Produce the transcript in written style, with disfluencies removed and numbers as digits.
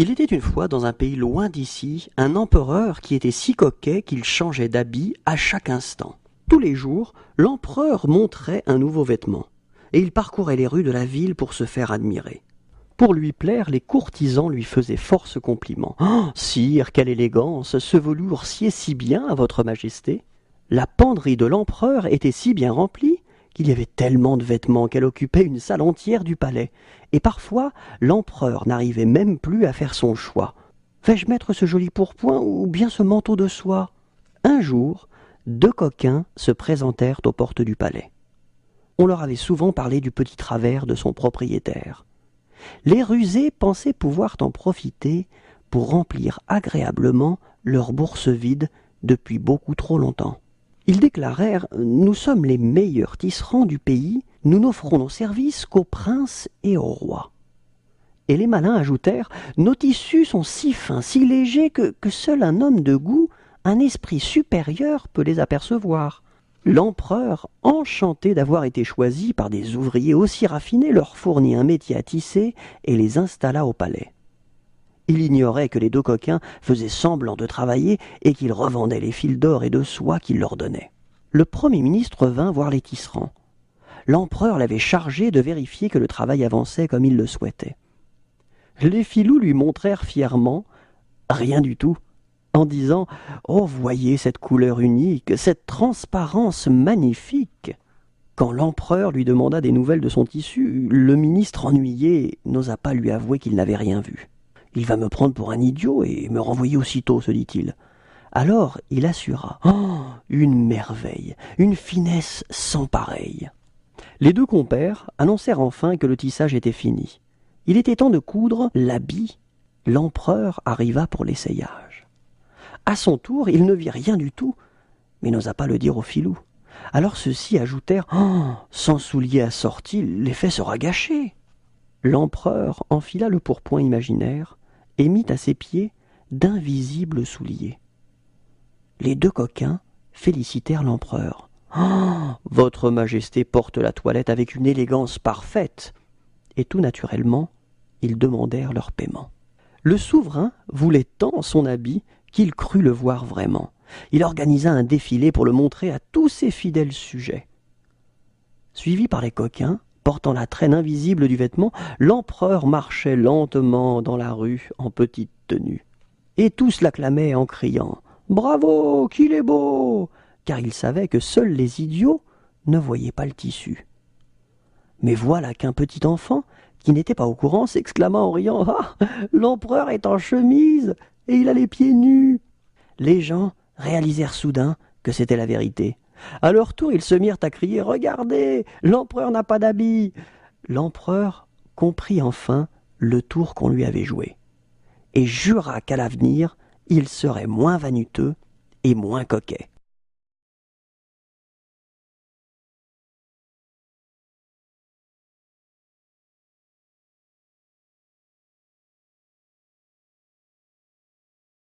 Il était une fois dans un pays loin d'ici, un empereur qui était si coquet qu'il changeait d'habit à chaque instant. Tous les jours, l'empereur montrait un nouveau vêtement, et il parcourait les rues de la ville pour se faire admirer. Pour lui plaire, les courtisans lui faisaient force compliments. « Oh, sire, quelle élégance! Ce velours sied si bien à votre majesté !» La penderie de l'empereur était si bien remplie qu'il y avait tellement de vêtements qu'elle occupait une salle entière du palais, et parfois l'empereur n'arrivait même plus à faire son choix. Vais-je mettre ce joli pourpoint ou bien ce manteau de soie? Un jour, deux coquins se présentèrent aux portes du palais. On leur avait souvent parlé du petit travers de son propriétaire. Les rusés pensaient pouvoir en profiter pour remplir agréablement leur bourse vide depuis beaucoup trop longtemps. Ils déclarèrent « Nous sommes les meilleurs tisserands du pays, nous n'offrons nos services qu'aux princes et aux rois. » Et les malins ajoutèrent « Nos tissus sont si fins, si légers que seul un homme de goût, un esprit supérieur peut les apercevoir. » L'empereur, enchanté d'avoir été choisi par des ouvriers aussi raffinés, leur fournit un métier à tisser et les installa au palais. Il ignorait que les deux coquins faisaient semblant de travailler et qu'ils revendaient les fils d'or et de soie qu'il leur donnait. Le Premier ministre vint voir les tisserands. L'empereur l'avait chargé de vérifier que le travail avançait comme il le souhaitait. Les filous lui montrèrent fièrement rien du tout, en disant « Oh, voyez cette couleur unique, cette transparence magnifique !» Quand l'empereur lui demanda des nouvelles de son tissu, le ministre ennuyé n'osa pas lui avouer qu'il n'avait rien vu. « Il va me prendre pour un idiot et me renvoyer aussitôt, se dit-il. Alors il assura « Oh, une merveille, une finesse sans pareille !» Les deux compères annoncèrent enfin que le tissage était fini. Il était temps de coudre l'habit. L'empereur arriva pour l'essayage. À son tour, il ne vit rien du tout, mais n'osa pas le dire aux filous. Alors ceux-ci ajoutèrent « Oh, sans souliers assortis, l'effet sera gâché !» L'empereur enfila le pourpoint imaginaire et mit à ses pieds d'invisibles souliers. Les deux coquins félicitèrent l'empereur. « Oh, votre majesté porte la toilette avec une élégance parfaite !» Et tout naturellement, ils demandèrent leur paiement. Le souverain voulait tant son habit qu'il crut le voir vraiment. Il organisa un défilé pour le montrer à tous ses fidèles sujets. Suivi par les coquins, portant la traîne invisible du vêtement, l'empereur marchait lentement dans la rue en petite tenue. Et tous l'acclamaient en criant « Bravo, qu'il est beau !» car ils savaient que seuls les idiots ne voyaient pas le tissu. Mais voilà qu'un petit enfant, qui n'était pas au courant, s'exclama en riant « Ah, l'empereur est en chemise et il a les pieds nus !» Les gens réalisèrent soudain que c'était la vérité. À leur tour, ils se mirent à crier « Regardez, l'empereur n'a pas d'habit !» L'empereur comprit enfin le tour qu'on lui avait joué et jura qu'à l'avenir, il serait moins vaniteux et moins coquet.